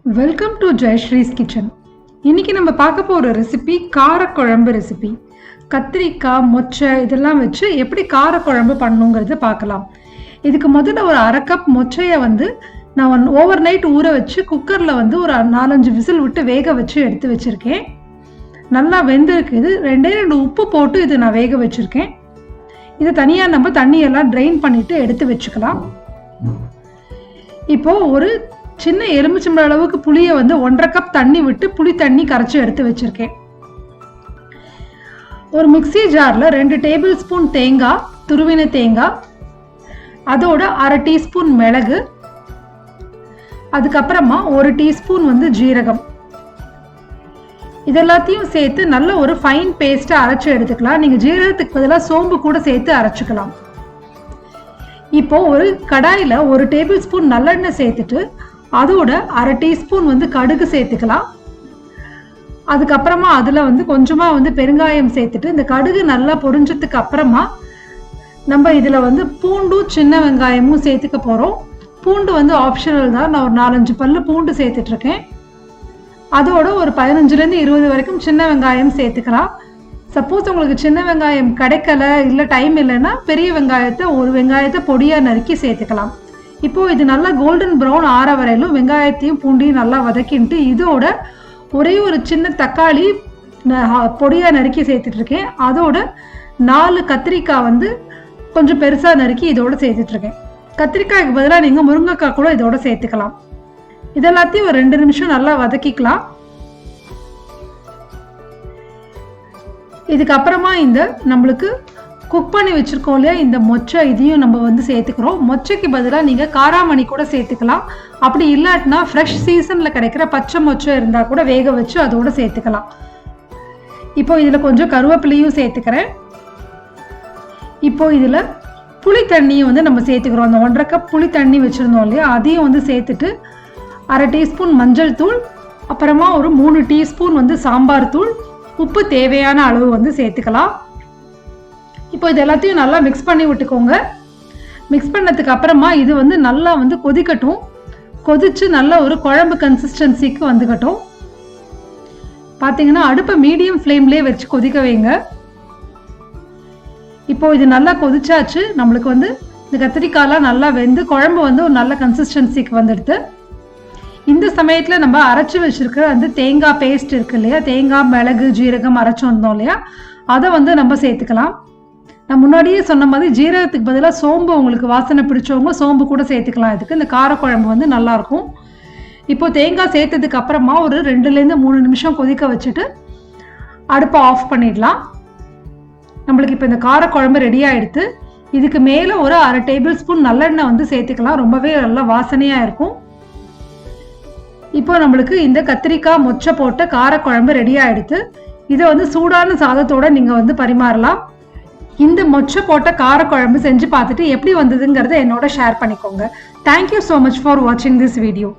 Welcome to Jayasree's kitchen. இன்னைக்கு நம்ம பார்க்க போகிற ரெசிபி காரக்குழம்பு ரெசிபி. கத்திரிக்காய், மொச்சை இதெல்லாம் வச்சு எப்படி காரக்குழம்பு பண்ணணுங்கிறத பார்க்கலாம். இதுக்கு முதல்ல ஒரு 1/2 கப் மொச்சையை நான் ஓவர் நைட் ஊற வச்சு குக்கரில் ஒரு 4-5 விசில் விட்டு வேக வச்சு எடுத்து வச்சுருக்கேன். நல்லா வெந்திருக்கு. இது 2 உப்பு போட்டு இது நான் வேக வச்சுருக்கேன். இதை தனியாக நம்ம தண்ணியெல்லாம் ட்ரெயின் பண்ணிவிட்டு எடுத்து வச்சுக்கலாம். இப்போது ஒரு சின்ன எலுமிச்சம்பழ அளவுக்கு புளியை 1/2 கப் தண்ணி விட்டு புளி தண்ணி கரைச்சி எடுத்து வச்சிருக்கேன். ஒரு மிக்சி ஜாரில் 2 டேபிள் ஸ்பூன் தேங்காய், துருவின தேங்காய், அதோட 1/2 டீஸ்பூன் மிளகு, அதுக்கப்புறமா 1 டீஸ்பூன் ஜீரகம், இதெல்லாத்தையும் சேர்த்து நல்ல ஒரு ஃபைன் பேஸ்ட்டை அரைச்சி எடுத்துக்கலாம். நீங்கள் ஜீரகத்துக்கு பதிலாக சோம்பு கூட சேர்த்து அரைச்சிக்கலாம். இப்போ ஒரு கடாயில் 1 டேபிள் ஸ்பூன் நல்லெண்ணெய் சேர்த்துட்டு அதோட 1/2 டீஸ்பூன் கடுகு சேர்த்துக்கலாம். அதுக்கப்புறமா அதில் கொஞ்சமாக பெருங்காயம் சேர்த்துட்டு இந்த கடுகு நல்லா பொரிஞ்சதுக்கு அப்புறமா நம்ம இதில் பூண்டும் சின்ன வெங்காயமும் சேர்த்துக்க போகிறோம். பூண்டு ஆப்ஷனல் தான். நான் ஒரு 4-5 பல்லு பூண்டு சேர்த்துட்ருக்கேன். அதோட ஒரு 15-20 வரைக்கும் சின்ன வெங்காயம் சேர்த்துக்கலாம். சப்போஸ் உங்களுக்கு சின்ன வெங்காயம் கிடைக்கல, இல்லை டைம் இல்லைன்னா பெரிய வெங்காயத்தை ஒரு வெங்காயத்தை பொடியாக நறுக்கி சேர்த்துக்கலாம். இப்போது இது நல்லா கோல்டன் ப்ரௌன் ஆற வரையிலும் வெங்காயத்தையும் பூண்டையும் நல்லா வதக்கிட்டு இதோட ஒரே ஒரு சின்ன தக்காளி பொடியாக நறுக்கி சேர்த்துட்ருக்கேன். அதோட 4 கத்திரிக்காய் கொஞ்சம் பெருசாக நறுக்கி இதோட சேர்த்துட்ருக்கேன். கத்திரிக்காய்க்கு பதிலாக நீங்கள் முருங்கைக்காய் கூட இதோட சேர்த்துக்கலாம். இதெல்லாத்தையும் ஒரு 2 நிமிஷம் நல்லா வதக்கிக்கலாம். இதுக்கப்புறமா இந்த நம்மளுக்கு குக் பண்ணி வச்சுருக்கோம் இல்லையா, இந்த மொச்சை இதையும் நம்ம சேர்த்துக்கிறோம். மொச்சைக்கு பதிலாக நீங்கள் காராமணி கூட சேர்த்துக்கலாம். அப்படி இல்லாட்டினா ஃப்ரெஷ் சீசனில் கிடைக்கிற பச்சை மொச்சை இருந்தால் கூட வேக வச்சு அதோடு சேர்த்துக்கலாம். இப்போ இதில் கொஞ்சம் கருவேப்பிலையும் சேர்த்துக்கிறேன். இப்போ இதில் புளி தண்ணியும் நம்ம சேர்த்துக்கிறோம். அந்த 1/2 கப் புளி தண்ணி வச்சுருந்தோம் இல்லையா, அதையும் சேர்த்துட்டு 1/2 டீஸ்பூன் மஞ்சள் தூள், அப்புறமா ஒரு 3 டீஸ்பூன் சாம்பார் தூள், உப்பு தேவையான அளவு சேர்த்துக்கலாம். இப்போ இது எல்லாத்தையும் நல்லா மிக்ஸ் பண்ணி விட்டுக்கோங்க. மிக்ஸ் பண்ணதுக்கு அப்புறமா இது நல்லா கொதிக்கட்டும். கொதிச்சு நல்லா ஒரு குழம்பு கன்சிஸ்டன்சிக்கு வந்துக்கட்டும். பார்த்தீங்கன்னா அடுப்பை மீடியம் ஃப்ளேம்லேயே வச்சு கொதிக்க வைங்க. இப்போ இது நல்லா கொதிச்சாச்சு. நம்மளுக்கு இந்த கத்திரிக்காயெலாம் நல்லா வெந்து குழம்பு ஒரு நல்ல கன்சிஸ்டன்சிக்கு வந்துடுது. இந்த சமயத்தில் நம்ம அரைச்சி வச்சுருக்க தேங்காய் பேஸ்ட் இருக்கு இல்லையா, தேங்காய், மிளகு, ஜீரகம் அரைச்சி வந்தோம் இல்லையா, அதை நம்ம சேர்த்துக்கலாம். நான் முன்னாடியே சொன்ன மாதிரி ஜீரகத்துக்கு பதிலாக சோம்பு உங்களுக்கு வாசனை பிடிச்சவங்க சோம்பு கூட சேர்த்துக்கலாம். இதுக்கு இந்த காரக்குழம்பு நல்லாயிருக்கும். இப்போது தேங்காய் சேர்த்ததுக்கு அப்புறமா ஒரு 2-3 நிமிஷம் கொதிக்க வச்சுட்டு அடுப்பை ஆஃப் பண்ணிடலாம். நம்மளுக்கு இப்போ இந்த காரக்குழம்பு ரெடி ஆகிடுது. இதுக்கு மேலே ஒரு 1/2 டேபிள் ஸ்பூன் நல்லெண்ணெய் சேர்த்துக்கலாம். ரொம்பவே நல்லா வாசனையாக இருக்கும். இப்போ நம்மளுக்கு இந்த கத்திரிக்காய் மொச்சை போட்ட காரக்குழம்பு ரெடி ஆகிடுது. இதை சூடான சாதத்தோடு நீங்கள் பரிமாறலாம். இந்த மொச்சை போட்ட காரக்குழம்பு செஞ்சு பார்த்துட்டு எப்படி வந்ததுங்கிறத என்னோட ஷேர் பண்ணிக்கோங்க. தேங்க்யூ ஸோ மச் ஃபார் வாட்சிங் திஸ் வீடியோ.